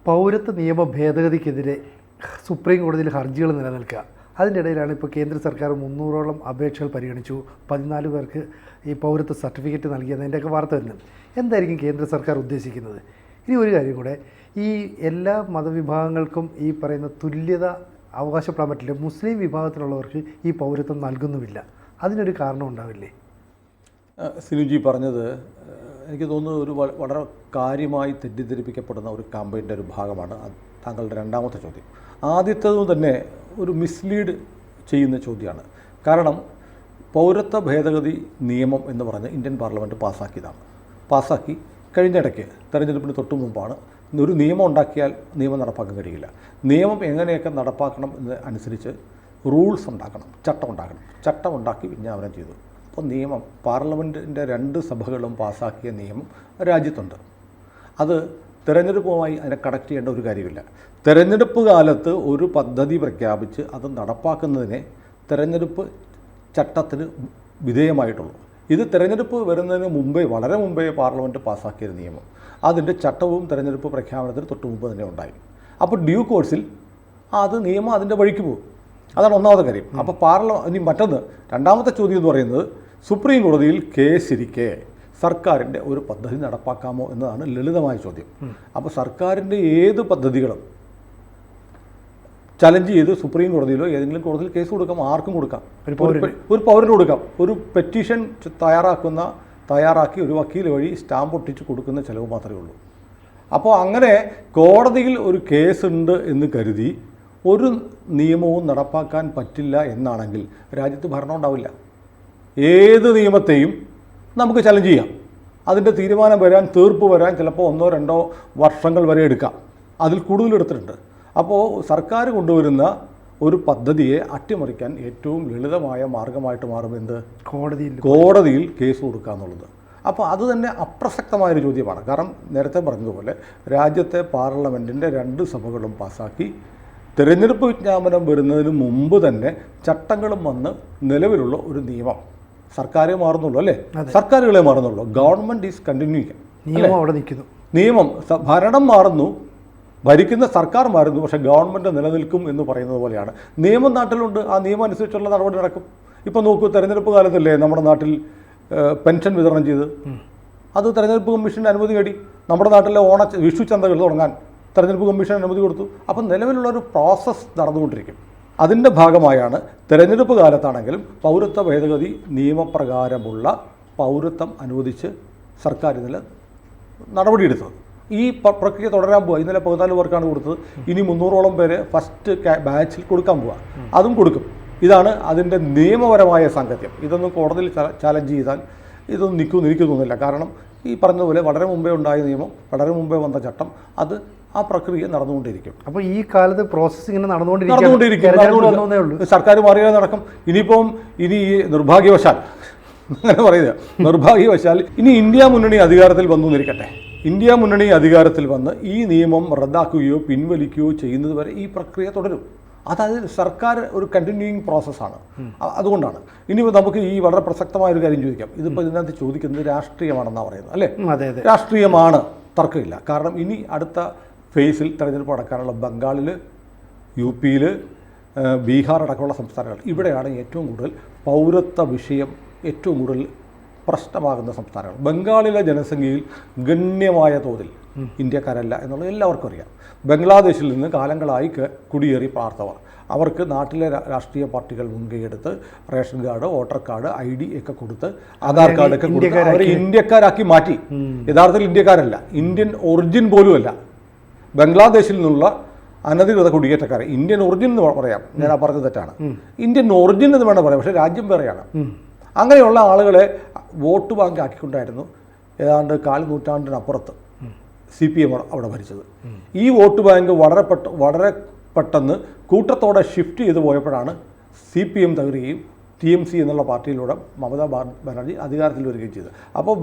പൗരത്വ നിയമ ഭേദഗതിക്കെതിരെ സുപ്രീം കോടതിയിൽ ഹർജികൾ നിലനിൽക്കുക. അതിൻ്റെ ഇടയിലാണ് ഇപ്പോൾ കേന്ദ്ര സർക്കാർ 300ഓളം അപേക്ഷകൾ പരിഗണിച്ചു. 14 പേർക്ക് ഈ പൗരത്വ സർട്ടിഫിക്കറ്റ് നൽകിയതിൻ്റെയൊക്കെ വാർത്ത വരുന്നത്. എന്തായിരിക്കും കേന്ദ്ര സർക്കാർ ഉദ്ദേശിക്കുന്നത്? ഇനി ഒരു കാര്യം കൂടെ, ഈ എല്ലാ മതവിഭാഗങ്ങൾക്കും ഈ പറയുന്ന തുല്യത അവകാശപ്പെടാൻ പറ്റില്ല. മുസ്ലിം വിഭാഗത്തിലുള്ളവർക്ക് ഈ പൗരത്വം നൽകുന്നുമില്ല. അതിനൊരു കാരണം ഉണ്ടാവില്ലേ? സിനുജി പറഞ്ഞത് എനിക്ക് തോന്നുന്നത് ഒരു വളരെ കാര്യമായി തെറ്റിദ്ധരിപ്പിക്കപ്പെടുന്ന ഒരു ക്യാമ്പയിൻ്റെ ഒരു ഭാഗമാണ് താങ്കളുടെ രണ്ടാമത്തെ ചോദ്യം. ആദ്യത്തേതും തന്നെ ഒരു മിസ്ലീഡ് ചെയ്യുന്ന ചോദ്യമാണ്. കാരണം പൗരത്വ ഭേദഗതി നിയമം എന്ന് പറഞ്ഞ് ഇന്ത്യൻ പാർലമെൻറ്റ് പാസ്സാക്കി കഴിഞ്ഞിടയ്ക്ക് തെരഞ്ഞെടുപ്പിന് തൊട്ട് മുമ്പാണ്. ഒരു നിയമം ഉണ്ടാക്കിയാൽ നിയമം നടപ്പാക്കാൻ കഴിയില്ല. നിയമം എങ്ങനെയൊക്കെ നടപ്പാക്കണം എന്ന് അനുസരിച്ച് റൂൾസ് ഉണ്ടാക്കണം, ചട്ടം ഉണ്ടാക്കി വിജ്ഞാപനം ചെയ്തു. അപ്പോൾ നിയമം പാർലമെൻറ്റിൻ്റെ 2 സഭകളും പാസ്സാക്കിയ നിയമം രാജ്യത്തുണ്ട്. അത് തിരഞ്ഞെടുപ്പുമായി അതിനെ കണക്ട് ചെയ്യേണ്ട ഒരു കാര്യമില്ല. തിരഞ്ഞെടുപ്പ് കാലത്ത് ഒരു പദ്ധതി പ്രഖ്യാപിച്ച് അത് നടപ്പാക്കുന്നതിനെ തിരഞ്ഞെടുപ്പ് ചട്ടത്തിന് വിധേയമായിട്ടുള്ളൂ. ഇത് തിരഞ്ഞെടുപ്പ് വരുന്നതിന് മുമ്പേ, വളരെ മുമ്പേ പാർലമെൻറ്റ് പാസ്സാക്കിയ നിയമം, അതിൻ്റെ ചട്ടവും തിരഞ്ഞെടുപ്പ് പ്രഖ്യാപനത്തിന് തൊട്ട് മുമ്പ് തന്നെ ഉണ്ടായി. അപ്പോൾ ഡ്യൂ കോഴ്സിൽ അത് നിയമം അതിൻ്റെ വഴിക്ക് പോകും. അതാണ് ഒന്നാമത്തെ കാര്യം. അപ്പോൾ ഇനി മറ്റൊന്ന്, രണ്ടാമത്തെ ചോദ്യം എന്ന് പറയുന്നത്, സുപ്രീം കോടതിയിൽ കേസിരിക്കെ സർക്കാരിൻ്റെ ഒരു പദ്ധതി നടപ്പാക്കാമോ എന്നതാണ് ലളിതമായ ചോദ്യം. അപ്പോൾ സർക്കാരിൻ്റെ ഏത് പദ്ധതികളും ചലഞ്ച് ചെയ്ത് സുപ്രീം കോടതിയിലോ ഏതെങ്കിലും കോടതിയിൽ കേസ് കൊടുക്കാം. ആർക്കും കൊടുക്കാം, ഒരു പൗരന് കൊടുക്കാം. ഒരു പെറ്റീഷൻ തയ്യാറാക്കി ഒരു വക്കീൽ വഴി സ്റ്റാമ്പ് ഒട്ടിച്ച് കൊടുക്കുന്ന ചിലവ് മാത്രമേ ഉള്ളൂ. അപ്പോൾ അങ്ങനെ കോടതിയിൽ ഒരു കേസുണ്ട് എന്ന് കരുതി ഒരു നിയമവും നടപ്പാക്കാൻ പറ്റില്ല എന്നാണെങ്കിൽ രാജ്യത്ത് ഭരണം ഉണ്ടാവില്ല. ഏത് നിയമത്തെയും നമുക്ക് ചലഞ്ച് ചെയ്യാം. അതിൻ്റെ തീരുമാനം വരാൻ, തീർപ്പ് വരാൻ ചിലപ്പോൾ 1-2 വർഷങ്ങൾ വരെ എടുക്കാം. അതിൽ കൂടുതൽ എടുത്തിട്ടുണ്ട്. അപ്പോൾ സർക്കാർ കൊണ്ടുവരുന്ന ഒരു പദ്ധതിയെ അട്ടിമറിക്കാൻ ഏറ്റവും ലളിതമായ മാർഗമായിട്ട് മാറും എന്ത്? കോടതിയിൽ കേസ് കൊടുക്കുക എന്നുള്ളത്. അപ്പോൾ അത് തന്നെ അപ്രസക്തമായൊരു ചോദ്യമാണ്. കാരണം നേരത്തെ പറഞ്ഞതുപോലെ രാജ്യത്തെ പാർലമെൻറ്റിൻ്റെ 2 സഭകളും പാസ്സാക്കി തിരഞ്ഞെടുപ്പ് വിജ്ഞാപനം വരുന്നതിന് മുമ്പ് തന്നെ ചട്ടങ്ങളും വന്ന് നിലവിലുള്ള ഒരു നിയമം സർക്കാരെ മാറുന്നുള്ളൂ, അല്ലേ? സർക്കാരുകളെ മാറുന്നുള്ളൂ. Government is continuing. നിയമം ഭരണം മാറുന്നു, ഭരിക്കുന്ന സർക്കാർ മാറുന്നു, പക്ഷേ ഗവൺമെൻറ് നിലനിൽക്കും എന്ന് പറയുന്നത് പോലെയാണ്. നിയമം നാട്ടിലുണ്ട്, ആ നിയമം അനുസരിച്ചുള്ള നടപടി നടക്കും. ഇപ്പോൾ നോക്കൂ, തെരഞ്ഞെടുപ്പ് കാലത്തല്ലേ നമ്മുടെ നാട്ടിൽ പെൻഷൻ വിതരണം ചെയ്ത്, അത് തെരഞ്ഞെടുപ്പ് കമ്മീഷൻ്റെ അനുമതി നേടി. നമ്മുടെ നാട്ടിലെ വിഷു ചന്തകൾ തുടങ്ങാൻ തെരഞ്ഞെടുപ്പ് കമ്മീഷൻ അനുമതി കൊടുത്തു. അപ്പം നിലവിലുള്ളൊരു പ്രോസസ്സ് നടന്നുകൊണ്ടിരിക്കും. അതിൻ്റെ ഭാഗമായാണ് തെരഞ്ഞെടുപ്പ് കാലത്താണെങ്കിലും പൗരത്വ ഭേദഗതി നിയമപ്രകാരമുള്ള പൗരത്വം അനുവദിച്ച് സർക്കാർ ഇന്നലെ നടപടിയെടുത്തത്. ഈ പ്രക്രിയ തുടരാൻ പോവുക. ഇന്നലെ 14 പേർക്കാണ് കൊടുത്തത്. ഇനി 300ഓളം പേര് ഫസ്റ്റ് ബാച്ചിൽ കൊടുക്കാൻ പോവുക. അതും കൊടുക്കും. ഇതാണ് അതിൻ്റെ നിയമപരമായ സാങ്കത്യം. ഇതൊന്നും കോടതിയിൽ ചാലഞ്ച് ചെയ്താൽ ഇതൊന്നും നിൽക്കുമെന്ന് എനിക്ക് തോന്നുന്നില്ല. കാരണം ഈ പറഞ്ഞതുപോലെ വളരെ മുമ്പേ ഉണ്ടായ നിയമം, വളരെ മുമ്പേ വന്ന ചട്ടം, അത് ആ പ്രക്രിയ നടന്നുകൊണ്ടിരിക്കും. അപ്പോൾ ഈ കാലത്ത് പ്രോസസ്സ് ഇങ്ങനെ നടന്നുകൊണ്ടിരിക്കും. സർക്കാർ മാറിയാൽ നടക്കും. ഇനി നിർഭാഗ്യവശാൽ അങ്ങനെ പറയുക, നിർഭാഗ്യവശാൽ ഇനി ഇന്ത്യ മുന്നണി അധികാരത്തിൽ വന്നു എന്നിരിക്കട്ടെ. ഇന്ത്യ മുന്നണി അധികാരത്തിൽ വന്ന് ഈ നിയമം റദ്ദാക്കുകയോ പിൻവലിക്കുകയോ ചെയ്യുന്നത് വരെ ഈ പ്രക്രിയ തുടരും. അതായത് സർക്കാർ ഒരു കണ്ടിന്യൂയിങ് പ്രോസസ്സാണ്. അതുകൊണ്ടാണ് ഇനി നമുക്ക് ഈ വളരെ പ്രസക്തമായൊരു കാര്യം ചോദിക്കാം. ഇതിപ്പോൾ ഇതിനകത്ത് ചോദിക്കുന്നത് രാഷ്ട്രീയമാണെന്നാണ് പറയുന്നത്, അല്ലേ? രാഷ്ട്രീയമാണ്, തർക്കമില്ല. കാരണം ഇനി അടുത്ത ഫേസിൽ തെരഞ്ഞെടുപ്പ് നടക്കാനുള്ള ബംഗാളിൽ, UP-യിൽ, ബീഹാർ അടക്കമുള്ള സംസ്ഥാനങ്ങൾ, ഇവിടെയാണ് ഏറ്റവും കൂടുതൽ പൗരത്വ വിഷയം ഏറ്റവും കൂടുതൽ പ്രശ്നമാകുന്ന സംസ്ഥാനങ്ങൾ. ബംഗാളിലെ ജനസംഖ്യയിൽ ഗണ്യമായ തോതിൽ ഇന്ത്യക്കാരല്ല എന്നുള്ളത് എല്ലാവർക്കും അറിയാം. ബംഗ്ലാദേശിൽ നിന്ന് കാലങ്ങളായി കുടിയേറി പാർത്തവർ, അവർക്ക് നാട്ടിലെ രാഷ്ട്രീയ പാർട്ടികൾ മുൻകൈയെടുത്ത് ration card, voter card, ID ഒക്കെ കൊടുത്ത്, ആധാർ കാർഡൊക്കെ കൊടുത്ത് അവരെ ഇന്ത്യക്കാരാക്കി മാറ്റി. യഥാർത്ഥത്തിൽ ഇന്ത്യക്കാരല്ല, ഇന്ത്യൻ ഒറിജിൻ പോലുമല്ല. ബംഗ്ലാദേശിൽ നിന്നുള്ള അനധികൃത കുടിയേറ്റക്കാരെ, ഇന്ത്യൻ ഒറിജിൻ എന്ന് പറയാം, ഞാൻ ആ പറഞ്ഞത് തെറ്റാണ്, ഇന്ത്യൻ ഒറിജിൻ എന്ന് വേണം പറയാം, പക്ഷേ രാജ്യം വേറെയാണ്. അങ്ങനെയുള്ള ആളുകളെ വോട്ട് ബാങ്ക് ആക്കിക്കൊണ്ടായിരുന്നു ഏതാണ്ട് 4 നൂറ്റാണ്ടിനപ്പുറത്ത് CPM അവിടെ ഭരിച്ചത്. ഈ വോട്ട് ബാങ്ക് വളരെ പെട്ടെന്ന് കൂട്ടത്തോടെ ഷിഫ്റ്റ് ചെയ്ത് പോയപ്പോഴാണ് CPM തകരുകയും TMC എന്നുള്ള പാർട്ടിയിലൂടെ മമതാ ബാനർജി അധികാരത്തിൽ വരികയും ചെയ്തത്. അപ്പോൾ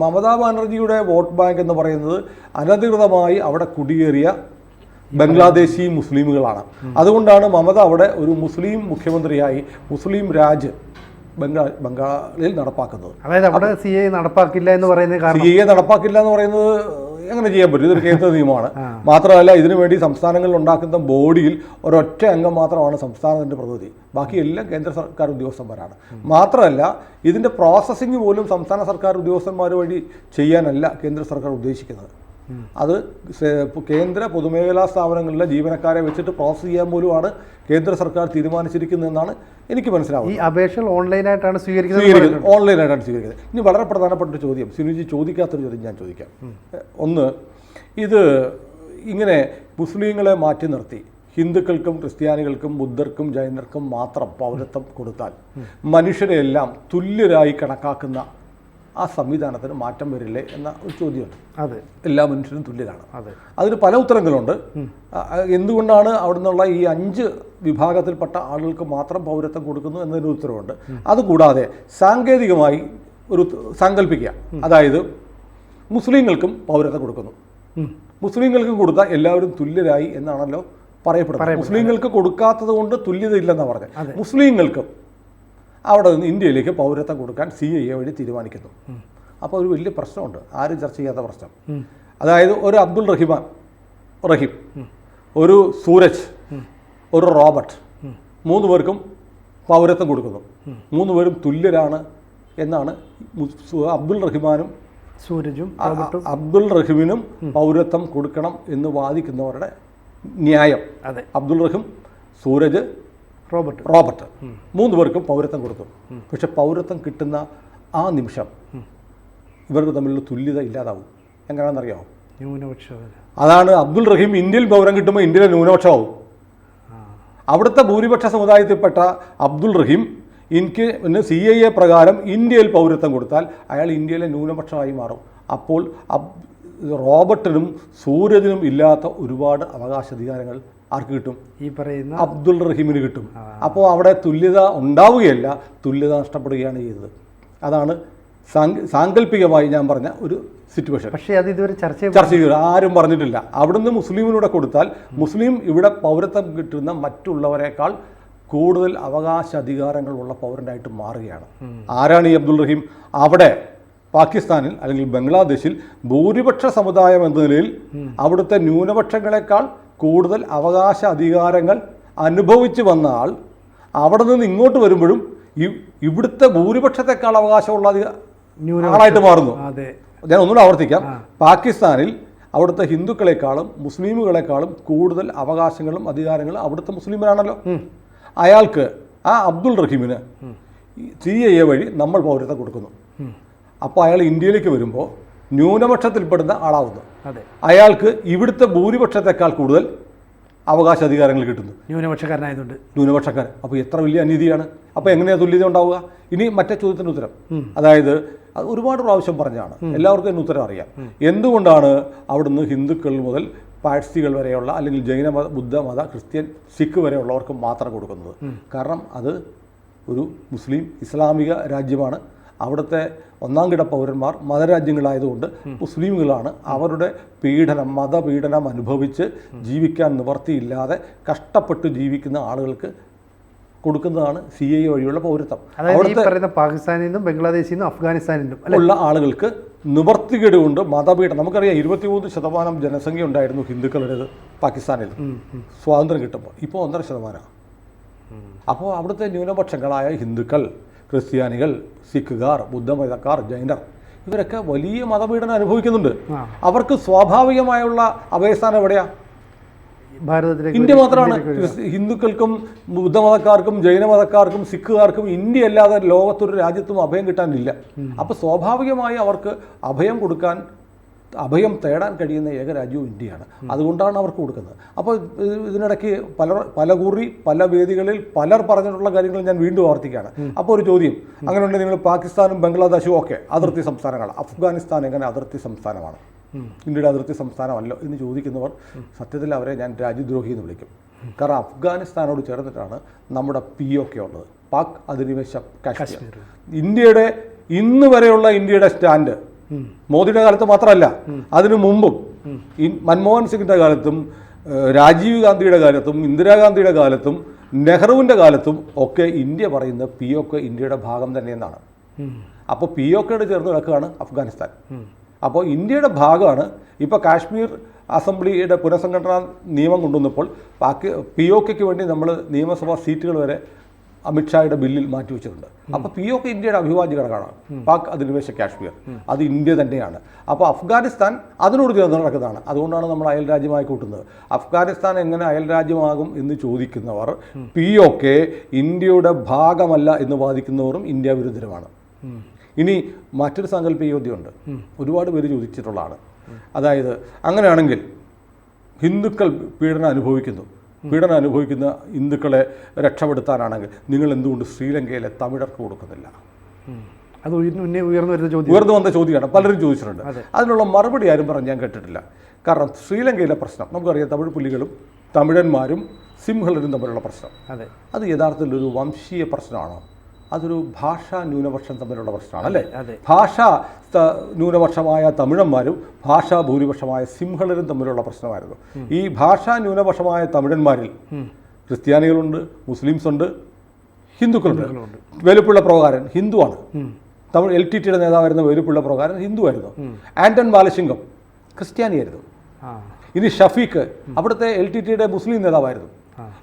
മമതാ ബാനർജിയുടെ വോട്ട് ബാങ്ക് എന്ന് പറയുന്നത് അനധികൃതമായി അവിടെ കുടിയേറിയ ബംഗ്ലാദേശി മുസ്ലിമുകളാണ്. അതുകൊണ്ടാണ് മമത അവിടെ ഒരു മുസ്ലിം മുഖ്യമന്ത്രിയായി മുസ്ലിം രാജ് ബംഗാളിൽ നടപ്പാക്കുന്നത്. അതായത് അവിടെ CAA നടപ്പാക്കില്ല എന്ന് പറയുന്നത് CAA നടപ്പാക്കില്ല എന്ന് പറയുന്നത് എങ്ങനെ ചെയ്യാൻ പറ്റും? ഇതൊരു കേന്ദ്ര നിയമമാണ്. മാത്രമല്ല ഇതിനുവേണ്ടി സംസ്ഥാനങ്ങളിൽ ഉണ്ടാക്കുന്ന ബോഡിയിൽ ഒരൊറ്റ അംഗം മാത്രമാണ് സംസ്ഥാനത്തിൻ്റെ പ്രതിനിധി, ബാക്കി എല്ലാം കേന്ദ്ര സർക്കാർ ഉദ്യോഗസ്ഥന്മാരാണ്. മാത്രമല്ല ഇതിൻ്റെ പ്രോസസ്സിംഗ് പോലും സംസ്ഥാന സർക്കാർ ഉദ്യോഗസ്ഥന്മാർ വഴി ചെയ്യാനല്ല കേന്ദ്ര സർക്കാർ ഉദ്ദേശിക്കുന്നത്. അത് കേന്ദ്ര പൊതുമേഖലാ സ്ഥാപനങ്ങളിലെ ജീവനക്കാരെ വെച്ചിട്ട് പ്രോസസ് ചെയ്യാൻ പോലുമാണ് കേന്ദ്ര സർക്കാർ തീരുമാനിച്ചിരിക്കുന്നതെന്നാണ് എനിക്ക് മനസ്സിലാവുന്നത്. ഈ അപേക്ഷകൾ ഓൺലൈനായിട്ടാണ് സ്വീകരിക്കുന്നത്. ഓൺലൈനായിട്ടാണ് സ്വീകരിക്കുന്നത്. ഇനി വളരെ പ്രധാനപ്പെട്ട ഒരു ചോദ്യം, സിനുജി ചോദിക്കാത്തൊരു ചോദ്യം ഞാൻ ചോദിക്കാം. ഒന്ന്, ഇത് ഇങ്ങനെ മുസ്ലിങ്ങളെ മാറ്റി നിർത്തി ഹിന്ദുക്കൾക്കും ക്രിസ്ത്യാനികൾക്കും ബുദ്ധർക്കും ജൈനർക്കും മാത്രം പൗരത്വം കൊടുത്താൽ മനുഷ്യരെയെല്ലാം തുല്യരായി കണക്കാക്കുന്ന ആ സംവിധാനത്തിന് മാറ്റം വരില്ലേ എന്ന ഒരു ചോദ്യമുണ്ട്. അതെ, എല്ലാ മനുഷ്യരും തുല്യരാണ്. അതെ, അതിന് പല ഉത്തരങ്ങളുണ്ട്. എന്തുകൊണ്ടാണ് അവിടെ നിന്നുള്ള ഈ 5 വിഭാഗത്തിൽപ്പെട്ട ആളുകൾക്ക് മാത്രം പൗരത്വം കൊടുക്കുന്നു എന്നതിന് ഉത്തരവുണ്ട്. അതുകൂടാതെ സാങ്കേതികമായി ഒരു സാങ്കല്പിക്കുക, അതായത് മുസ്ലിങ്ങൾക്കും പൗരത്വം കൊടുക്കുന്നു, മുസ്ലിങ്ങൾക്കും കൊടുത്താൽ എല്ലാവരും തുല്യരായി എന്നാണല്ലോ പറയപ്പെടുന്നത്. മുസ്ലിങ്ങൾക്ക് കൊടുക്കാത്തത് കൊണ്ട് തുല്യത ഇല്ലെന്നാണ് പറഞ്ഞത്. മുസ്ലിങ്ങൾക്കും അവിടെ നിന്ന് ഇന്ത്യയിലേക്ക് പൗരത്വം കൊടുക്കാൻ CAA വഴി തീരുമാനിക്കുന്നു. അപ്പോൾ ഒരു വലിയ പ്രശ്നമുണ്ട്, ആരും ചർച്ച ചെയ്യാത്ത പ്രശ്നം. അതായത് ഒരു അബ്ദുൾ റഹീം, ഒരു സൂരജ്, ഒരു റോബർട്ട്, 3 പേർക്കും പൗരത്വം കൊടുക്കുന്നു. 3 പേരും തുല്യരാണ് എന്നാണ് അബ്ദുൾ റഹീമിനും പൗരത്വം കൊടുക്കണം എന്ന് വാദിക്കുന്നവരുടെ ന്യായം. അബ്ദുൾ റഹീം, സൂരജ്, റോബർട്ട് 3 പേർക്കും പൗരത്വം കൊടുത്തു. പക്ഷെ പൗരത്വം കിട്ടുന്ന ആ നിമിഷം ഇവർക്ക് തമ്മിലുള്ള തുല്യത ഇല്ലാതാവും. എങ്ങനെയാണെന്നറിയാമോ? അതാണ് അബ്ദുൾ റഹീം ഇന്ത്യയിൽ പൗരം കിട്ടുമ്പോൾ ഇന്ത്യയിലെ ന്യൂനപക്ഷമാവും. അവിടുത്തെ ഭൂരിപക്ഷ സമുദായത്തിൽപ്പെട്ട അബ്ദുൾ റഹീം എനിക്ക് CAA പ്രകാരം ഇന്ത്യയിൽ പൗരത്വം കൊടുത്താൽ അയാൾ ഇന്ത്യയിലെ ന്യൂനപക്ഷമായി മാറും. അപ്പോൾ റോബർട്ടിനും സൂരജിനും ഇല്ലാത്ത ഒരുപാട് അവകാശാധികാരങ്ങൾ ആർക്ക് കിട്ടും? ഈ പറയുന്ന അബ്ദുൾ റഹീമിന് കിട്ടും. അപ്പോൾ അവിടെ തുല്യത ഉണ്ടാവുകയല്ല, തുല്യത നഷ്ടപ്പെടുകയാണ് ചെയ്തത്. അതാണ് സാങ്കല്പികമായി ഞാൻ പറഞ്ഞ ഒരു സിറ്റുവേഷൻ. പക്ഷേ അത് ഇതുവരെ ചർച്ച ചെയ്തു ആരും പറഞ്ഞിട്ടില്ല. അവിടുന്ന് മുസ്ലിമിനൂടെ കൊടുത്താൽ മുസ്ലിം ഇവിടെ പൗരത്വം കിട്ടുന്ന മറ്റുള്ളവരെക്കാൾ കൂടുതൽ അവകാശ അധികാരങ്ങളുള്ള പൗരനായിട്ട് മാറുകയാണ്. ആരാണ് ഈ അബ്ദുൾ റഹീം? അവിടെ പാകിസ്ഥാനിൽ അല്ലെങ്കിൽ ബംഗ്ലാദേശിൽ ഭൂരിപക്ഷ സമുദായം എന്ന നിലയിൽ അവിടുത്തെ ന്യൂനപക്ഷങ്ങളെക്കാൾ കൂടുതൽ അവകാശ അധികാരങ്ങൾ അനുഭവിച്ചു വന്ന ആൾ അവിടെ നിന്ന് ഇങ്ങോട്ട് വരുമ്പോഴും ഇവിടുത്തെ ഭൂരിപക്ഷത്തെക്കാൾ അവകാശമുള്ള ആളായിട്ട് മാറുന്നു. ഞാൻ ഒന്നുകൂടെ ആവർത്തിക്കാം, പാകിസ്ഥാനിൽ അവിടുത്തെ ഹിന്ദുക്കളെക്കാളും മുസ്ലിമുകളെക്കാളും കൂടുതൽ അവകാശങ്ങളും അധികാരങ്ങളും അവിടുത്തെ മുസ്ലിമിനാണല്ലോ. അയാൾക്ക്, ആ അബ്ദുൾ റഹീമിന് CAA വഴി നമ്മൾ പൗരത്വം കൊടുക്കുന്നു. അപ്പോൾ അയാൾ ഇന്ത്യയിലേക്ക് വരുമ്പോൾ ന്യൂനപക്ഷത്തിൽപ്പെടുന്ന ആളാവുന്നു. അയാൾക്ക് ഇവിടുത്തെ ഭൂരിപക്ഷത്തെക്കാൾ കൂടുതൽ അവകാശാധികാരങ്ങൾ കിട്ടുന്നു, ന്യൂനപക്ഷക്കാരൻ. അപ്പോൾ എത്ര വലിയ അനീതിയാണ്. അപ്പോൾ എങ്ങനെയാണ് തുല്യത ഉണ്ടാവുക? ഇനി മറ്റേ ചോദ്യത്തിൻ്റെ ഉത്തരം, അതായത് അത് ഒരുപാട് പ്രാവശ്യം പറഞ്ഞാണ്, എല്ലാവർക്കും അതിന് ഉത്തരം അറിയാം. എന്തുകൊണ്ടാണ് അവിടുന്ന് ഹിന്ദുക്കൾ മുതൽ പാഴ്സികൾ വരെയുള്ള അല്ലെങ്കിൽ ജൈനമത, ബുദ്ധമത, ക്രിസ്ത്യൻ, സിഖ് വരെയുള്ളവർക്ക് മാത്രം കൊടുക്കുന്നത്? കാരണം അത് ഒരു മുസ്ലിം ഇസ്ലാമിക രാജ്യമാണ്. അവിടുത്തെ 1ാം കിട പൗരന്മാർ മതരാജ്യങ്ങളായതുകൊണ്ട് മുസ്ലിമുകളാണ്. അവരുടെ മതപീഡനം അനുഭവിച്ച് ജീവിക്കാൻ നിവർത്തിയില്ലാതെ കഷ്ടപ്പെട്ട് ജീവിക്കുന്ന ആളുകൾക്ക് കൊടുക്കുന്നതാണ് CAA വഴിയുള്ള പൗരത്വം. അവിടുത്തെ പാകിസ്ഥാനിൽ നിന്നും ബംഗ്ലാദേശിൽ നിന്നും അഫ്ഗാനിസ്ഥാനിൽ നിന്നും ഉള്ള ആളുകൾക്ക് നിവർത്തികേട് കൊണ്ട് മതപീഡനം. നമുക്കറിയാം 23% ജനസംഖ്യ ഉണ്ടായിരുന്നു ഹിന്ദുക്കളുടേത് പാകിസ്ഥാനിൽ സ്വാതന്ത്ര്യം കിട്ടുമ്പോൾ. ഇപ്പോൾ 1.5%. അപ്പോൾ അവിടുത്തെ ന്യൂനപക്ഷങ്ങളായ ഹിന്ദുക്കൾ, ക്രിസ്ത്യാനികൾ, സിഖുകാർ, ബുദ്ധമതക്കാർ, ജൈനർ ഇവരൊക്കെ വലിയ മതപീഡനം അനുഭവിക്കുന്നുണ്ട്. അവർക്ക് സ്വാഭാവികമായുള്ള അഭയസ്ഥാനം എവിടെയാ? ഇന്ത്യ മാത്രമാണ്. ഹിന്ദുക്കൾക്കും ബുദ്ധമതക്കാർക്കും ജൈനമതക്കാർക്കും സിഖുകാർക്കും ഇന്ത്യ അല്ലാതെ ലോകത്തൊരു രാജ്യത്തും അഭയം കിട്ടാനില്ല. അപ്പോൾ സ്വാഭാവികമായി അവർക്ക് അഭയം തേടാൻ കഴിയുന്ന ഏക രാജ്യവും ഇന്ത്യയാണ്. അതുകൊണ്ടാണ് അവർക്ക് കൊടുക്കുന്നത്. അപ്പോൾ ഇതിനിടയ്ക്ക് പല വേദികളിൽ പലർ പറഞ്ഞിട്ടുള്ള കാര്യങ്ങൾ ഞാൻ വീണ്ടും ആവർത്തിക്കുകയാണ്. അപ്പോൾ ഒരു ചോദ്യം, അങ്ങനെയുണ്ടെങ്കിൽ നിങ്ങൾ പാകിസ്ഥാനും ബംഗ്ലാദേശും ഒക്കെ അതിർത്തി സംസ്ഥാനങ്ങളാണ്, അഫ്ഗാനിസ്ഥാൻ എങ്ങനെ അതിർത്തി സംസ്ഥാനമാണ്? ഇന്ത്യയുടെ അതിർത്തി സംസ്ഥാനമല്ലോ എന്ന് ചോദിക്കുന്നവർ സത്യത്തിൽ അവരെ ഞാൻ രാജ്യദ്രോഹി എന്ന് വിളിക്കും. കാരണം അഫ്ഗാനിസ്ഥാനോട് ചേർന്നിട്ടാണ് നമ്മുടെ POK ഉള്ളത്, പാക് അധിനിവേശ കാശ്മീർ. ഇന്ത്യയുടെ ഇന്ന് വരെയുള്ള ഇന്ത്യയുടെ സ്റ്റാൻഡ് മോദിയുടെ കാലത്ത് മാത്രമല്ല, അതിനു മുമ്പും മൻമോഹൻ സിംഗിൻ്റെ കാലത്തും രാജീവ് ഗാന്ധിയുടെ കാലത്തും ഇന്ദിരാഗാന്ധിയുടെ കാലത്തും നെഹ്റുവിൻ്റെ കാലത്തും ഒക്കെ ഇന്ത്യ പറയുന്ന POK ഇന്ത്യയുടെ ഭാഗം തന്നെയെന്നാണ്. അപ്പോൾ POKയോട് ചേർന്ന് കിടക്കുകയാണ് അഫ്ഗാനിസ്ഥാൻ. അപ്പോൾ ഇന്ത്യയുടെ ഭാഗമാണ്. ഇപ്പോൾ കാശ്മീർ അസംബ്ലിയുടെ പുനഃസംഘടനാ നിയമം കൊണ്ടുവന്നപ്പോൾ POK വേണ്ടി നമ്മൾ നിയമസഭാ സീറ്റുകൾ വരെ അമിത്ഷായുടെ ബില്ലിൽ മാറ്റിവെച്ചിട്ടുണ്ട്. അപ്പോൾ POK ഇന്ത്യയുടെ അവിഭാജ്യ ഘടകമാണ്. പാക് അധിനിവേശ കാശ്മീർ അത് ഇന്ത്യ തന്നെയാണ്. അപ്പോൾ അഫ്ഗാനിസ്ഥാൻ അതിനോട് ചേർന്ന് നടക്കുന്നതാണ്. അതുകൊണ്ടാണ് നമ്മൾ അയൽ രാജ്യമായി കൂട്ടുന്നത്. അഫ്ഗാനിസ്ഥാൻ എങ്ങനെ അയൽ രാജ്യമാകും എന്ന് ചോദിക്കുന്നവർ POK ഇന്ത്യയുടെ ഭാഗമല്ല എന്ന് വാദിക്കുന്നവരും ഇന്ത്യ വിരുദ്ധരുമാണ്. ഇനി മറ്റൊരു സാങ്കല്പിക ചോദ്യമുണ്ട്, ഒരുപാട് പേര് ചോദിച്ചിട്ടുള്ളതാണ്. അതായത് അങ്ങനെയാണെങ്കിൽ ഹിന്ദുക്കൾ പീഡനം അനുഭവിക്കുന്ന ഹിന്ദുക്കളെ രക്ഷപ്പെടുത്താനാണെങ്കിൽ നിങ്ങൾ എന്തുകൊണ്ട് ശ്രീലങ്കയിലെ തമിഴർക്ക് കൊടുക്കുന്നില്ല? അത് ഉയർന്നു വന്ന ചോദ്യമാണ്, പലരും ചോദിച്ചിട്ടുണ്ട്. അതിനുള്ള മറുപടി ആരും പറഞ്ഞ് ഞാൻ കേട്ടിട്ടില്ല. കാരണം ശ്രീലങ്കയിലെ പ്രശ്നം നമുക്കറിയാം, തമിഴ് പുലികളും തമിഴന്മാരും സിംഹളരും തമ്മിലുള്ള പ്രശ്നം അത് യഥാർത്ഥത്തിൽ ഒരു വംശീയ പ്രശ്നമാണോ? അതൊരു ഭാഷാ ന്യൂനപക്ഷം തമ്മിലുള്ള പ്രശ്നമാണ് അല്ലേ? ഭാഷാ ന്യൂനപക്ഷമായ തമിഴന്മാരും ഭാഷാ ഭൂരിപക്ഷമായ സിംഹളരും തമ്മിലുള്ള പ്രശ്നമായിരുന്നു. ഈ ഭാഷാ ന്യൂനപക്ഷമായ തമിഴന്മാരിൽ ക്രിസ്ത്യാനികളുണ്ട്, മുസ്ലിംസ് ഉണ്ട്, ഹിന്ദുക്കളുണ്ട്. വേലുപ്പിള്ള പ്രകാരൻ ഹിന്ദുവാണ്. തമിഴ് LTTയുടെ നേതാവായിരുന്ന വേലുപ്പിള്ള പ്രകാരൻ ഹിന്ദുവായിരുന്നു. ആന്റൺ ബാലശിംഗം ക്രിസ്ത്യാനിയായിരുന്നു. ഇനി ഷഫീഖ് അവിടുത്തെ LTTയുടെ മുസ്ലിം നേതാവായിരുന്നു.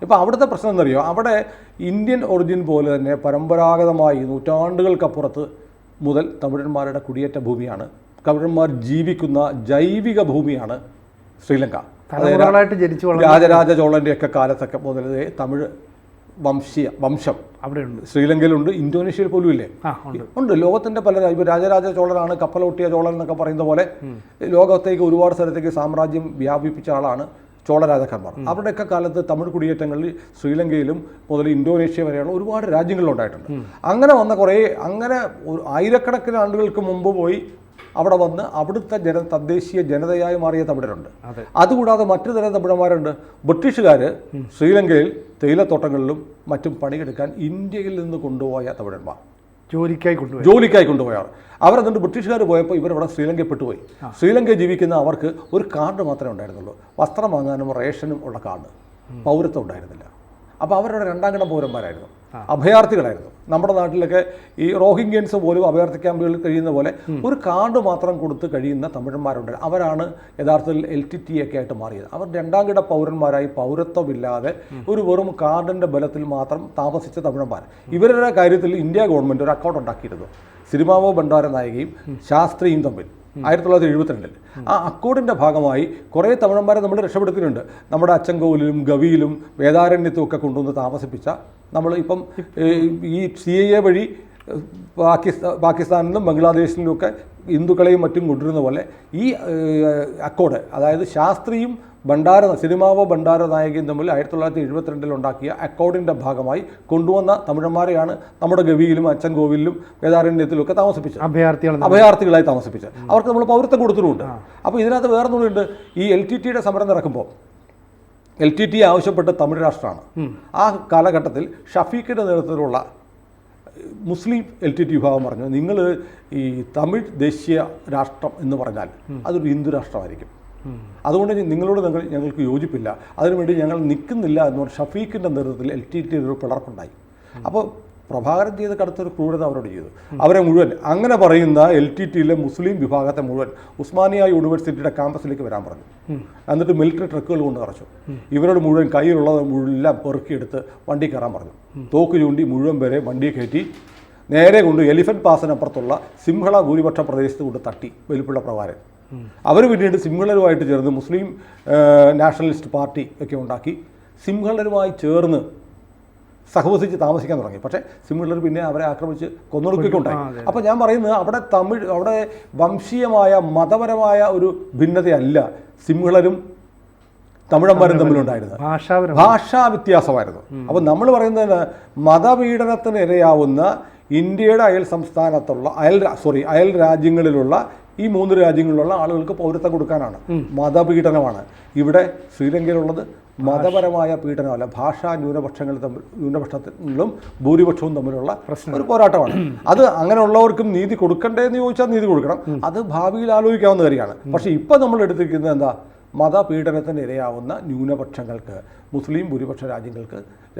ഇപ്പോൾ അവിടുത്തെ പ്രശ്നം എന്നറിയോ, അവിടെ ഇന്ത്യൻ ഒറിജിൻ പോലെ തന്നെ പരമ്പരാഗതമായി നൂറ്റാണ്ടുകൾക്കപ്പുറത്ത് മുതൽ തമിഴന്മാരുടെ കുടിയേറ്റ ഭൂമിയാണ്, തമിഴന്മാർ ജീവിക്കുന്ന ജൈവിക ഭൂമിയാണ് ശ്രീലങ്ക. രാജരാജ ചോളൻ്റെയൊക്കെ കാലത്തൊക്കെ മുതലേ തമിഴ് വംശം അവിടെയുണ്ട്, ശ്രീലങ്കയിലുണ്ട്, ഇന്തോനേഷ്യയിൽ പോലും ഇല്ലേ ഉണ്ട്. ലോകത്തിൻ്റെ പല ഇപ്പോൾ രാജരാജ ചോളനാണ് കപ്പലോട്ടിയ ചോളൻ എന്നൊക്കെ പറയുന്ന പോലെ ലോകത്തേക്ക് ഒരുപാട് സ്ഥലത്തേക്ക് സാമ്രാജ്യം വ്യാപിപ്പിച്ച ആളാണ് ചോള രാജാക്കന്മാർ. അവരുടെയൊക്കെ കാലത്ത് തമിഴ് കുടിയേറ്റങ്ങളിൽ ശ്രീലങ്കയിലും മുതൽ ഇന്തോനേഷ്യ വരെയുള്ള ഒരുപാട് രാജ്യങ്ങളുണ്ടായിട്ടുണ്ട്. അങ്ങനെ വന്ന അങ്ങനെ ആയിരക്കണക്കിന് ആണ്ടുകൾക്ക് മുമ്പ് പോയി അവിടെ വന്ന് അവിടുത്തെ തദ്ദേശീയ ജനതയായി മാറിയ തമിഴരുണ്ട്. അതുകൂടാതെ മറ്റു തരം തമിഴന്മാരുണ്ട്. ബ്രിട്ടീഷുകാർ ശ്രീലങ്കയിൽ തേയിലത്തോട്ടങ്ങളിലും മറ്റും പണിയെടുക്കാൻ ഇന്ത്യയിൽ നിന്ന് കൊണ്ടുപോയ തമിഴന്മാർ, ജോലിക്കായി കൊണ്ടുപോയവർ. അവരെന്നിട്ട് ബ്രിട്ടീഷുകാർ പോയപ്പോൾ ഇവരവിടെ ശ്രീലങ്കയിൽ പെട്ടുപോയി. ശ്രീലങ്കയിൽ ജീവിക്കുന്ന അവർക്ക് ഒരു കാർഡ് മാത്രമേ ഉണ്ടായിരുന്നുള്ളൂ, വസ്ത്രം വാങ്ങാനും റേഷനും ഉള്ള കാർഡ്, പൗരത്വം ഉണ്ടായിരുന്നില്ല. അപ്പോൾ അവരുടെ രണ്ടാം കിട പൗരന്മാരായിരുന്നു, അഭയാർത്ഥികളായിരുന്നു. നമ്മുടെ നാട്ടിലൊക്കെ ഈ റോഹിംഗ്യൻസ് പോലും അഭയാർത്ഥി ക്യാമ്പുകളിൽ കഴിയുന്ന പോലെ ഒരു കാർഡ് മാത്രം കൊടുത്ത് കഴിയുന്ന തമിഴന്മാരുണ്ട്. അവരാണ് യഥാർത്ഥത്തിൽ LTT ഒക്കെ ആയിട്ട് മാറിയത്. അവർ രണ്ടാം കിട പൗരന്മാരായി പൗരത്വമില്ലാതെ ഒരു വെറും കാർഡിൻ്റെ ബലത്തിൽ മാത്രം താമസിച്ച തമിഴന്മാർ. ഇവരുടെ കാര്യത്തിൽ ഇന്ത്യ ഗവൺമെൻറ് ഒരു അക്കൗണ്ട് ഉണ്ടാക്കിയിരുന്നു, സിരിമാവോ ഭണ്ഡാര നായികയും ശാസ്ത്രിയും തമ്മിൽ 1972. ആ അക്കൗണ്ടിൻ്റെ ഭാഗമായി കുറേ തമിഴന്മാരെ നമ്മൾ രക്ഷപ്പെടുത്തിയിട്ടുണ്ട്. നമ്മുടെ അച്ചൻകോവിലും ഗവിയിലും വേദാരണ്യത്തും ഒക്കെ കൊണ്ടുവന്ന് താമസിപ്പിച്ച നമ്മൾ ഇപ്പം ഈ CIA വഴി പാകിസ്ഥാനിലും ബംഗ്ലാദേശിലും ഒക്കെ ഹിന്ദുക്കളെയും മറ്റും കൊണ്ടുവരുന്ന പോലെ ഈ അക്കൗണ്ട്, അതായത് ശാസ്ത്രിയും സിനിമാവോ ഭണ്ഡാര നായകയും തമ്മിൽ 1972 ഉണ്ടാക്കിയ അക്കൗണ്ടിൻ്റെ ഭാഗമായി കൊണ്ടുവന്ന തമിഴന്മാരെയാണ് നമ്മുടെ ഗവിയിലും അച്ചൻകോവിലും വേദാരണ്യത്തിലും ഒക്കെ താമസിപ്പിച്ചത്, അഭയാർത്ഥികളായി താമസിപ്പിച്ചത്. അവർക്ക് നമ്മൾ പൗരത്വം കൊടുത്തിട്ടുണ്ട്. അപ്പോൾ ഇതിനകത്ത് വേറെ ഒന്നുണ്ട്, ഈ LTTയുടെ സമരം നടക്കുമ്പോൾ LTT ആവശ്യപ്പെട്ട തമിഴ് രാഷ്ട്രമാണ്. ആ കാലഘട്ടത്തിൽ ഷഫീഖിൻ്റെ നേതൃത്വത്തിലുള്ള മുസ്ലിം LTT വിഭാഗം പറഞ്ഞു, നിങ്ങൾ ഈ തമിഴ് ദേശീയ രാഷ്ട്രം എന്ന് പറഞ്ഞാൽ അതൊരു ഹിന്ദു രാഷ്ട്രമായിരിക്കും, അതുകൊണ്ട് നിങ്ങളോട് ഞങ്ങൾക്ക് യോജിപ്പില്ല, അതിനുവേണ്ടി ഞങ്ങൾ നിൽക്കുന്നില്ല എന്ന് പറഞ്ഞ് ഷഫീഖിൻ്റെ നേതൃത്വത്തിൽ LTT ഒരു പിളർപ്പുണ്ടായി. അപ്പോൾ പ്രഭാകരൻ ചെയ്ത കടുത്തൊരു ക്രൂരത അവരോട് ചെയ്തു. അവരെ മുഴുവൻ അങ്ങനെ പറയുന്ന LTTയിലെ മുസ്ലിം വിഭാഗത്തെ മുഴുവൻ ഉസ്മാനിയ യൂണിവേഴ്സിറ്റിയുടെ ക്യാമ്പസിലേക്ക് വരാൻ പറഞ്ഞു. എന്നിട്ട് മിലിറ്ററി ട്രക്കുകൾ കൊണ്ട് നിറച്ചു. ഇവരോട് മുഴുവൻ കയ്യിലുള്ളത് മുഴുവൻ പെറുക്കിയെടുത്ത് വണ്ടി കയറാൻ പറഞ്ഞു. തോക്ക് ചൂണ്ടി മുഴുവൻ പേരെ വണ്ടിയെ കയറ്റി നേരെ കൊണ്ട് എലിഫന്റ് പാസിനപ്പുറത്തുള്ള സിംഹള ഭൂരിപക്ഷ പ്രദേശത്ത് കൊണ്ട് തട്ടി വെലുപ്പുള്ള പ്രകാരം. അവർ പിന്നീട് സിംഹളരുമായിട്ട് ചേർന്ന് മുസ്ലിം നാഷണലിസ്റ്റ് പാർട്ടി ഒക്കെ ഉണ്ടാക്കി സിംഹളരുമായി ചേർന്ന് സഹവസിച്ച് താമസിക്കാൻ തുടങ്ങി. പക്ഷേ സിംഹളർ പിന്നെ അവരെ ആക്രമിച്ച് കൊന്നൊടുക്കുകയുണ്ടായി. അപ്പോൾ ഞാൻ പറയുന്നത് അവിടെ വംശീയമായ മതപരമായ ഒരു ഭിന്നതയല്ല സിംഹളരും തമിഴന്മാരും തമ്മിലുണ്ടായിരുന്നത്, ഭാഷാ വ്യത്യാസമായിരുന്നു. അപ്പോൾ നമ്മൾ പറയുന്നത് മതപീഡനത്തിന് ഇരയാവുന്ന ഇന്ത്യയുടെ അയൽ രാജ്യങ്ങളിലുള്ള ഈ 3 രാജ്യങ്ങളിലുള്ള ആളുകൾക്ക് പൗരത്വം കൊടുക്കാനാണ്. മതപീഡനമാണ് ഇവിടെ ശ്രീലങ്കയിലുള്ളത്. മതപരമായ പീഡനമല്ല, ഭാഷാ ന്യൂനപക്ഷങ്ങളും ഭൂരിപക്ഷവും തമ്മിലുള്ള ഒരു പോരാട്ടമാണ്. അത് അങ്ങനെയുള്ളവർക്കും നീതി കൊടുക്കണ്ടേ എന്ന് ചോദിച്ചാൽ നീതി കൊടുക്കണം, അത് ഭാവിയിൽ ആലോചിക്കാവുന്ന കാര്യമാണ്. പക്ഷേ ഇപ്പം നമ്മൾ എടുത്തിരിക്കുന്നത് എന്താ, മതപീഡനത്തിന് ഇരയാവുന്ന ന്യൂനപക്ഷങ്ങൾക്ക്, മുസ്ലിം ഭൂരിപക്ഷ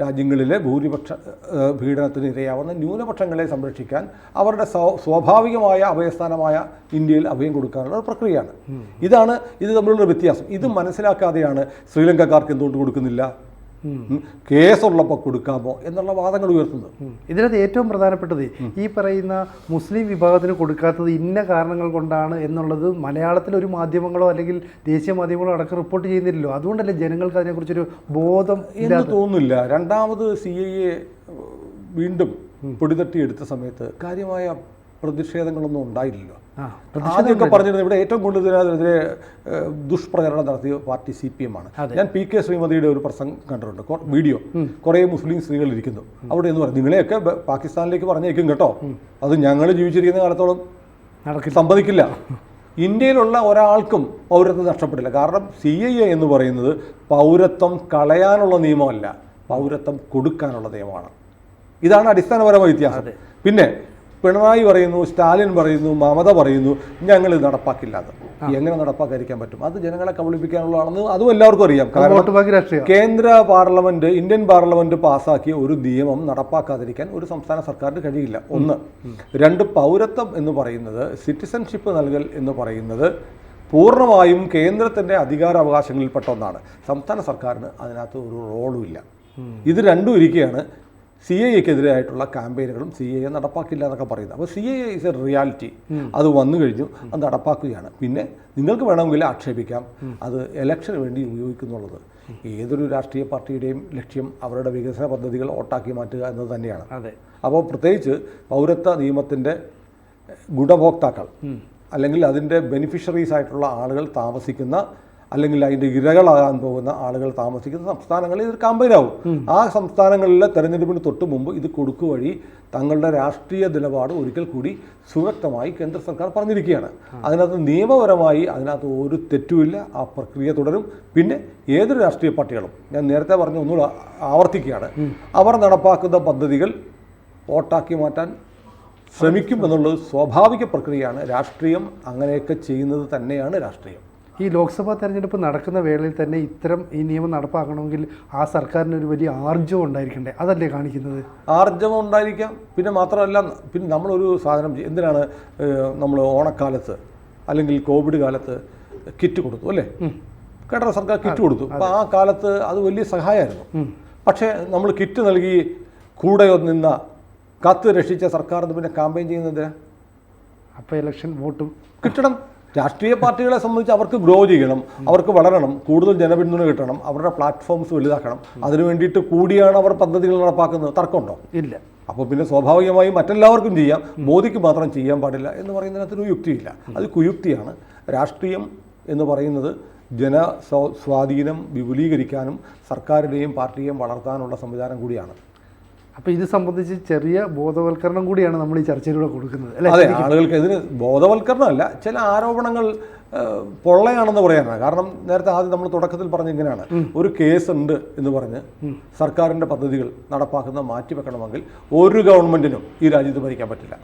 രാജ്യങ്ങളിലെ ഭൂരിപക്ഷ പീഡനത്തിന് ഇരയാവുന്ന ന്യൂനപക്ഷങ്ങളെ സംരക്ഷിക്കാൻ അവരുടെ സ്വാഭാവികമായ അഭയസ്ഥാനമായ ഇന്ത്യയിൽ അഭയം കൊടുക്കാനുള്ള ഒരു പ്രക്രിയയാണ്. ഇത് തമ്മിലുള്ള വ്യത്യാസം. ഇത് മനസ്സിലാക്കാതെയാണ് ശ്രീലങ്കക്കാർക്ക് എന്തുകൊണ്ട് കൊടുക്കുന്നില്ല, കേസുള്ളപ്പോൾ കൊടുക്കാമോ എന്നുള്ള വാദങ്ങൾ ഉയർത്തുന്നത്. ഇതിനകത്ത് ഏറ്റവും പ്രധാനപ്പെട്ടത് ഈ പറയുന്ന മുസ്ലിം വിഭാഗത്തിന് കൊടുക്കാത്തത് ഇന്ന കാരണങ്ങൾ കൊണ്ടാണ് എന്നുള്ളത് മലയാളത്തിലൊരു മാധ്യമങ്ങളോ അല്ലെങ്കിൽ ദേശീയ മാധ്യമങ്ങളോ അടക്കം റിപ്പോർട്ട് ചെയ്യുന്നില്ലല്ലോ. അതുകൊണ്ടല്ലേ ജനങ്ങൾക്ക് അതിനെക്കുറിച്ചൊരു ബോധം എന്ന് തോന്നുന്നില്ല. രണ്ടാമത് CAA വീണ്ടും പൊടിതട്ടിയെടുത്ത സമയത്ത് കാര്യമായ പ്രതിഷേധങ്ങളൊന്നും ഉണ്ടായില്ലല്ലോ. ആദ്യമൊക്കെ പറഞ്ഞിരുന്നത് ഇവിടെ ഏറ്റവും കൂടുതൽ ഇതിനെതിരെ ദുഷ്പ്രചരണം നടത്തിയ പാർട്ടി CPM ആണ്. ഞാൻ PK ശ്രീമതിയുടെ ഒരു പ്രസംഗം കണ്ടിട്ടുണ്ട്, വീഡിയോ. കുറേ മുസ്ലിം സ്ത്രീകൾ ഇരിക്കുന്നു അവിടെ എന്ന് പറഞ്ഞു, നിങ്ങളെയൊക്കെ പാകിസ്ഥാനിലേക്ക് പറഞ്ഞേക്കും കേട്ടോ, അത് ഞങ്ങൾ ജീവിച്ചിരിക്കുന്ന കാലത്തോളം സമ്മതിക്കില്ല. ഇന്ത്യയിലുള്ള ഒരാൾക്കും പൗരത്വം നഷ്ടപ്പെടില്ല. കാരണം CAA എന്ന് പറയുന്നത് പൗരത്വം കളയാനുള്ള നിയമമല്ല, പൗരത്വം കൊടുക്കാനുള്ള നിയമമാണ്. ഇതാണ് അടിസ്ഥാനപരമായ വ്യത്യാസം. പിന്നെ പിണറായി പറയുന്നു, സ്റ്റാലിൻ പറയുന്നു, മമത പറയുന്നു ഞങ്ങൾ ഇത് നടപ്പാക്കില്ല. അത് എങ്ങനെ നടപ്പാക്കാതിരിക്കാൻ പറ്റും? അത് ജനങ്ങളെ കബളിപ്പിക്കാനുള്ളതാണെന്ന് അതും എല്ലാവർക്കും അറിയാം. കാരണം കേന്ദ്ര പാർലമെന്റ്, ഇന്ത്യൻ പാർലമെന്റ് പാസ്സാക്കിയ ഒരു നിയമം നടപ്പാക്കാതിരിക്കാൻ ഒരു സംസ്ഥാന സർക്കാരിന് കഴിയില്ല. ഒന്ന്. രണ്ട്, പൗരത്വം എന്ന് പറയുന്നത്, സിറ്റിസൺഷിപ്പ് നൽകൽ എന്ന് പറയുന്നത് പൂർണ്ണമായും കേന്ദ്രത്തിൻ്റെ അധികാരാവകാശങ്ങളിൽപ്പെട്ട ഒന്നാണ്. സംസ്ഥാന സർക്കാരിന് അതിനകത്ത് ഒരു റോളും ഇല്ല. ഇത് രണ്ടും ഇരിക്കുകയാണ് CAA-ക്കെതിരായിട്ടുള്ള ക്യാമ്പയിനുകളും CAA നടപ്പാക്കില്ല എന്നൊക്കെ പറയുന്നത്. അപ്പോൾ CAA ഈസ് എ റിയാലിറ്റി. അത് വന്നു കഴിഞ്ഞു, അത് നടപ്പാക്കുകയാണ്. പിന്നെ നിങ്ങൾക്ക് വേണമെങ്കിൽ ആക്ഷേപിക്കാം അത് ഇലക്ഷന് വേണ്ടി ഉപയോഗിക്കുന്നുള്ളത്. ഏതൊരു രാഷ്ട്രീയ പാർട്ടിയുടെയും ലക്ഷ്യം അവരുടെ വികസന പദ്ധതികൾ വോട്ടാക്കി മാറ്റുക എന്നത് തന്നെയാണ്. അപ്പോൾ പ്രത്യേകിച്ച് പൗരത്വ നിയമത്തിൻ്റെ ഗുണഭോക്താക്കൾ അല്ലെങ്കിൽ അതിൻ്റെ ബെനിഫിഷ്യറീസ് ആയിട്ടുള്ള ആളുകൾ താമസിക്കുന്ന അല്ലെങ്കിൽ അതിൻ്റെ ഇരകളാകാൻ പോകുന്ന ആളുകൾ താമസിക്കുന്ന സംസ്ഥാനങ്ങളിൽ ഇത് ക്യാമ്പയിനാവും. ആ സംസ്ഥാനങ്ങളിലെ തെരഞ്ഞെടുപ്പിന് തൊട്ട് മുമ്പ് ഇത് കൊടുക്കുക വഴി തങ്ങളുടെ രാഷ്ട്രീയ നിലപാട് ഒരിക്കൽ കൂടി സുവ്യക്തമായി കേന്ദ്ര സർക്കാർ പറഞ്ഞിരിക്കുകയാണ്. അതിനകത്ത് നിയമപരമായി അതിനകത്ത് ഒരു തെറ്റുമില്ല. ആ പ്രക്രിയ തുടരും. പിന്നെ ഏതൊരു രാഷ്ട്രീയ പാർട്ടികളും, ഞാൻ നേരത്തെ പറഞ്ഞ ഒന്നുകൂടെ ആവർത്തിക്കുകയാണ്, അവർ നടപ്പാക്കുന്ന പദ്ധതികൾ വോട്ടാക്കി മാറ്റാൻ ശ്രമിക്കും എന്നുള്ളത് സ്വാഭാവിക പ്രക്രിയയാണ്. രാഷ്ട്രീയം അങ്ങനെയൊക്കെ ചെയ്യുന്നത് തന്നെയാണ് രാഷ്ട്രീയം. ഈ ലോക്സഭാ തെരഞ്ഞെടുപ്പ് നടക്കുന്ന വേളയിൽ തന്നെ ഈ നിയമം നടപ്പാക്കണമെങ്കിൽ ആ സർക്കാരിനൊരു വലിയ ആർജവം ഉണ്ടായിരിക്കണ്ടേ? അതല്ലേ കാണിക്കുന്നത്? ആർജവം ഉണ്ടായിരിക്കാം. പിന്നെ മാത്രമല്ല, പിന്നെ നമ്മളൊരു സാധനം എന്തിനാണ് നമ്മൾ ഓണക്കാലത്ത് അല്ലെങ്കിൽ കോവിഡ് കാലത്ത് കിറ്റ് കൊടുത്തു അല്ലേ? കേരള സർക്കാർ കിറ്റ് കൊടുത്തു. അപ്പോൾ ആ കാലത്ത് അത് വലിയ സഹായമായിരുന്നു. പക്ഷേ നമ്മൾ കിറ്റ് നൽകി കൂടെ നിന്ന കത്ത് രക്ഷിച്ച സർക്കാരിന് പിന്നെ ക്യാമ്പയിൻ ചെയ്യുന്നത് അപ്പോൾ ഇലക്ഷൻ വോട്ടും കിട്ടണം. രാഷ്ട്രീയ പാർട്ടികളെ സംബന്ധിച്ച് അവർക്ക് ഗ്രോ ചെയ്യണം, അവർക്ക് വളരണം, കൂടുതൽ ജനപിന്തുണ കിട്ടണം, അവരുടെ പ്ലാറ്റ്ഫോംസ് വലുതാക്കണം. അതിനു വേണ്ടിയിട്ട് കൂടിയാണ് അവർ പദ്ധതികൾ നടപ്പാക്കുന്നത്. തർക്കമുണ്ടോ? ഇല്ല. അപ്പോൾ പിന്നെ സ്വാഭാവികമായും മറ്റെല്ലാവർക്കും ചെയ്യാം, മോദിക്ക് മാത്രം ചെയ്യാൻ പാടില്ല എന്ന് പറയുന്നതിനകത്തൊരു യുക്തിയില്ല. അത് കുയുക്തിയാണ്. രാഷ്ട്രീയം എന്ന് പറയുന്നത് സ്വാധീനം വിപുലീകരിക്കാനും സർക്കാരിനെയും പാർട്ടിയെയും വളർത്താനുള്ള സംവിധാനം കൂടിയാണ്. അപ്പോൾ ഇത് സംബന്ധിച്ച് ചെറിയ ബോധവൽക്കരണം കൂടിയാണ് നമ്മൾ ഈ ചർച്ചയിലൂടെ കൊടുക്കുന്നത് അല്ലേ? അതെ, ആളുകൾക്ക് ഇതിന് ബോധവൽക്കരണമല്ല, ചില ആരോപണങ്ങൾ പൊള്ളയാണെന്ന് പറയാനാണ്. കാരണം നേരത്തെ ആദ്യം നമ്മൾ തുടക്കത്തിൽ പറഞ്ഞ ഇങ്ങനെയാണ്, ഒരു കേസ് ഉണ്ട് എന്ന് പറഞ്ഞ് സർക്കാരിൻ്റെ പദ്ധതികൾ നടപ്പാക്കുന്ന മാറ്റിവെക്കണമെങ്കിൽ ഒരു ഗവൺമെൻറ്റിനും ഈ രാജ്യത്ത് ഭരിക്കാൻ പറ്റില്ല.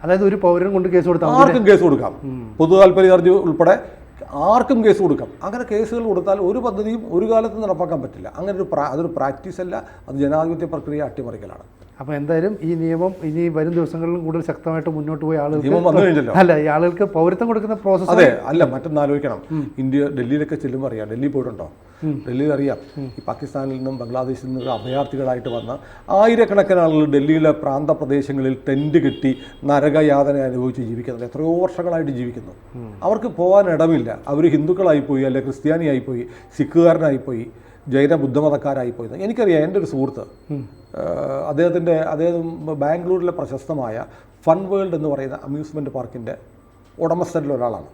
അതായത് ഒരു പൗരൻ കൊണ്ട് കേസ് കൊടുത്താൽ ആർക്കും കേസ് കൊടുക്കാം, പൊതു താല്പര്യ ഹർജി ഉൾപ്പെടെ ആർക്കും കേസ് കൊടുക്കാം. അങ്ങനെ കേസുകൾ കൊടുത്താൽ ഒരു പദ്ധതിയും ഒരു കാലത്തും നടപ്പാക്കാൻ പറ്റില്ല. അങ്ങനെ അതൊരു പ്രാക്ടീസ് അല്ല, അത് ജനാധിപത്യ പ്രക്രിയ അട്ടിമറിക്കലാണ്. അപ്പോൾ എന്തായാലും ഈ നിയമം ഇനി വരും ദിവസങ്ങളിലും കൂടുതൽ ശക്തമായിട്ട് മുന്നോട്ട് പോയി ഈ ആളുകൾക്ക് പൗരത്വം കൊടുക്കുന്ന പ്രോസസ്സ്. അതെ, അല്ല മറ്റൊന്നാലോചിക്കണം. ഡൽഹിയിലൊക്കെ ചെല്ലുമ്പോൾ അറിയാം, ഡൽഹി പോയിട്ടുണ്ടോ? ഡൽഹിയിൽ അറിയാം, ഈ പാകിസ്ഥാനിൽ നിന്നും ബംഗ്ലാദേശിൽ നിന്നും അഭയാർത്ഥികളായിട്ട് വന്ന ആയിരക്കണക്കിന് ആളുകൾ ഡൽഹിയിലെ പ്രാന്തപ്രദേശങ്ങളിൽ ടെൻറ്റ് കെട്ടി നരകയാതന അനുഭവിച്ച് ജീവിക്കുന്നുണ്ട്. എത്രയോ വർഷങ്ങളായിട്ട് ജീവിക്കുന്നു. അവർക്ക് പോകാൻ ഇടമില്ല. അവർ ഹിന്ദുക്കളായിപ്പോയി, അല്ലെ ക്രിസ്ത്യാനിയായിപ്പോയി, സിഖുകാരനായിപ്പോയി, ജൈന ബുദ്ധമതക്കാരായിപ്പോയി. എനിക്കറിയാം, എൻ്റെ ഒരു സുഹൃത്ത്, അദ്ദേഹം ബാംഗ്ലൂരിലെ പ്രശസ്തമായ ഫൺ വേൾഡ് എന്ന് പറയുന്ന അമ്യൂസ്മെൻറ്റ് പാർക്കിൻ്റെ ഉടമസ്ഥരിൽ ഒരാളാണ്.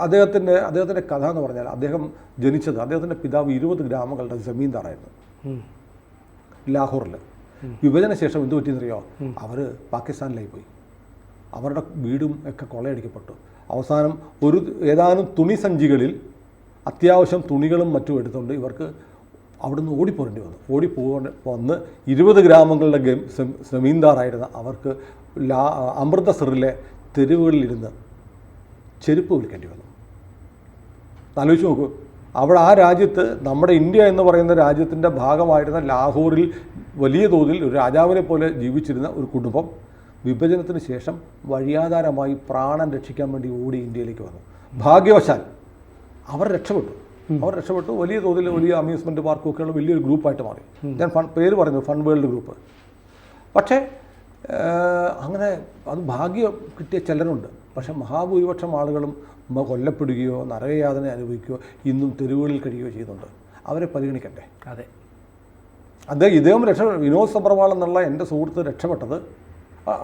അദ്ദേഹത്തിൻ്റെ കഥ എന്ന് പറഞ്ഞാൽ, അദ്ദേഹത്തിൻ്റെ പിതാവ് 20 ഗ്രാമങ്ങളുടെ ജമീന്ദാറായിരുന്നു ലാഹോറിൽ. വിഭജനശേഷം എന്ത് പറ്റിയെന്നറിയോ? അവർ പാകിസ്ഥാനിലായി പോയി. അവരുടെ വീടും ഒക്കെ കൊള്ളയടിക്കപ്പെട്ടു. അവസാനം ഏതാനും തുണി സഞ്ചികളിൽ അത്യാവശ്യം തുണികളും മറ്റും എടുത്തുകൊണ്ട് ഇവർക്ക് അവിടുന്ന് ഓടിപ്പോരേണ്ടി വന്നു. വന്ന് 20 ഗ്രാമങ്ങളുടെ ജമീന്ദാറായിരുന്ന അവർക്ക് അമൃതസറിലെ തെരുവുകളിലിരുന്ന് ചെരുപ്പ് വിൽക്കേണ്ടി വന്നു. ആലോചിച്ച് നോക്കൂ. അവിടെ ആ രാജ്യത്ത് നമ്മുടെ ഇന്ത്യ എന്ന് പറയുന്ന രാജ്യത്തിൻ്റെ ഭാഗമായിരുന്ന ലാഹോറിൽ വലിയ തോതിൽ ഒരു രാജാവിനെ പോലെ ജീവിച്ചിരുന്ന ഒരു കുടുംബം വിഭജനത്തിന് ശേഷം വഴിയാധാരമായി പ്രാണൻ രക്ഷിക്കാൻ വേണ്ടി ഓടി ഇന്ത്യയിലേക്ക് വന്നു. ഭാഗ്യവശാൽ അവർ രക്ഷപ്പെട്ടു. വലിയ തോതിൽ വലിയ അമ്യൂസ്മെൻറ്റ് പാർക്കൊക്കെയുള്ള വലിയൊരു ഗ്രൂപ്പായിട്ട് മാറി. ഞാൻ പേര് പറഞ്ഞു, ഫൺ വേൾഡ് ഗ്രൂപ്പ്. പക്ഷേ അങ്ങനെ അത് ഭാഗ്യം കിട്ടിയ ചിലരുണ്ട്. പക്ഷേ മഹാഭൂരിപക്ഷം ആളുകളും കൊല്ലപ്പെടുകയോ നരകയാതന അനുഭവിക്കുകയോ ഇന്നും തെരുവുകളിൽ കഴിയുകയോ ചെയ്യുന്നുണ്ട്. അവരെ പരിഗണിക്കണ്ടേ? അതെ. ഇദ്ദേഹം വിനോദ് സബർവാൾ എന്നുള്ള എൻ്റെ സുഹൃത്ത് രക്ഷപ്പെട്ടത്,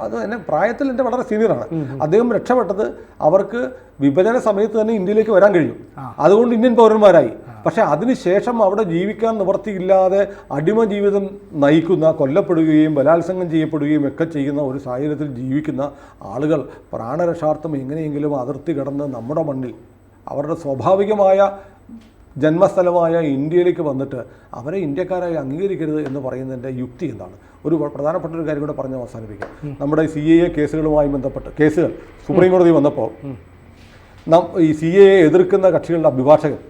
അത് എന്നെ പ്രായത്തിൽ എൻ്റെ വളരെ സീനിയറാണ്. അദ്ദേഹം രക്ഷപ്പെട്ടത് അവർക്ക് വിഭജന സമയത്ത് തന്നെ ഇന്ത്യയിലേക്ക് വരാൻ കഴിയും, അതുകൊണ്ട് ഇന്ത്യൻ പൗരന്മാരായി. പക്ഷേ അതിനുശേഷം അവിടെ ജീവിക്കാൻ നിവൃത്തിയില്ലാതെ അടിമ ജീവിതം നയിക്കുന്ന, കൊല്ലപ്പെടുകയും ബലാത്സംഗം ചെയ്യപ്പെടുകയും ഒക്കെ ചെയ്യുന്ന ഒരു സാഹചര്യത്തിൽ ജീവിക്കുന്ന ആളുകൾ പ്രാണരക്ഷാർത്ഥം എങ്ങനെയെങ്കിലും അതിർത്തി കടന്ന് നമ്മുടെ മണ്ണിൽ അവരുടെ സ്വാഭാവികമായ ജന്മസ്ഥലമായ ഇന്ത്യയിലേക്ക് വന്നിട്ട് അവരെ ഇന്ത്യക്കാരായി അംഗീകരിക്കരുത് എന്ന് പറയുന്നതിൻ്റെ യുക്തി എന്താണ്? ഒരു പ്രധാനപ്പെട്ട ഒരു കാര്യം കൂടെ പറഞ്ഞ് അവസാനിപ്പിക്കാം. നമ്മുടെ CAA കേസുകളുമായി ബന്ധപ്പെട്ട് കേസുകൾ സുപ്രീം കോടതി വന്നപ്പോൾ ഈ CAA എതിർക്കുന്ന കക്ഷികളുടെ അഭിഭാഷകൻ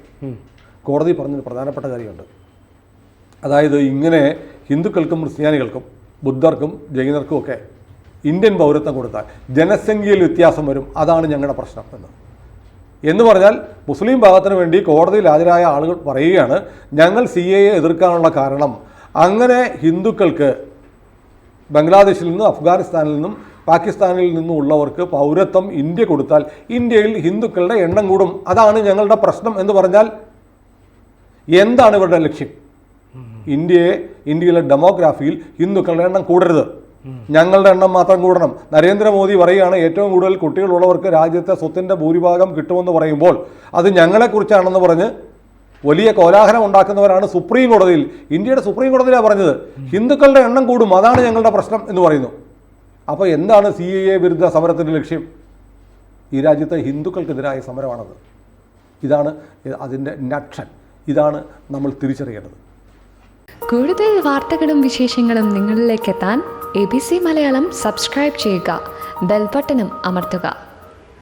കോടതി പറഞ്ഞൊരു പ്രധാനപ്പെട്ട കാര്യമുണ്ട്. അതായത് ഇങ്ങനെ ഹിന്ദുക്കൾക്കും ക്രിസ്ത്യാനികൾക്കും ബുദ്ധർക്കും ജൈനർക്കും ഒക്കെ ഇന്ത്യൻ പൗരത്വം കൊടുത്താൽ ജനസംഖ്യയിൽ വ്യത്യാസം വരും, അതാണ് ഞങ്ങളുടെ പ്രശ്നം എന്ന് പറഞ്ഞാൽ മുസ്ലിം ഭാഗത്തിന് വേണ്ടി കോടതിയിൽ ഹാജരായ ആളുകൾ പറയുകയാണ്, ഞങ്ങൾ CAA എതിർക്കാനുള്ള കാരണം അങ്ങനെ ഹിന്ദുക്കൾക്ക് ബംഗ്ലാദേശിൽ നിന്നും അഫ്ഗാനിസ്ഥാനിൽ നിന്നും പാകിസ്ഥാനിൽ നിന്നും ഉള്ളവർക്ക് പൗരത്വം ഇന്ത്യ കൊടുത്താൽ ഇന്ത്യയിൽ ഹിന്ദുക്കളുടെ എണ്ണം കൂടും, അതാണ് ഞങ്ങളുടെ പ്രശ്നം എന്ന് പറഞ്ഞാൽ എന്താണ് ഇവരുടെ ലക്ഷ്യം? ഇന്ത്യയിലെ ഡെമോഗ്രാഫിയിൽ ഹിന്ദുക്കളുടെ എണ്ണം കൂടരുത്, ഞങ്ങളുടെ എണ്ണം മാത്രം കൂടണം. നരേന്ദ്രമോദി പറയുകയാണ് ഏറ്റവും കൂടുതൽ കുട്ടികളുള്ളവർക്ക് രാജ്യത്തെ സ്വത്തിൻ്റെ ഭൂരിഭാഗം കിട്ടുമെന്ന് പറയുമ്പോൾ അത് ഞങ്ങളെക്കുറിച്ചാണെന്ന് പറഞ്ഞ് വലിയ കോലാഹലം ഉണ്ടാക്കുന്നവരാണ് സുപ്രീം കോടതിയിൽ. ഇന്ത്യയുടെ സുപ്രീം കോടതിയിലാണ് പറഞ്ഞത് ഹിന്ദുക്കളുടെ എണ്ണം കൂടും, അതാണ് ഞങ്ങളുടെ പ്രശ്നം എന്ന് പറയുന്നു. അപ്പോൾ എന്താണ് CAA വിരുദ്ധ സമരത്തിൻ്റെ ലക്ഷ്യം? ഈ രാജ്യത്തെ ഹിന്ദുക്കൾക്കെതിരായ സമരമാണത്. ഇതാണ് അതിൻ്റെ നട്ഷൻ. ഇതാണ് നമ്മൾ തിരിച്ചറിയേണ്ടത്. കൂടുതൽ വാർത്തകളും വിശേഷങ്ങളും നിങ്ങളിലേക്ക് എത്താൻ ABC മലയാളം സബ്സ്ക്രൈബ് ചെയ്യുക, ബെൽ ബട്ടണും അമർത്തുക.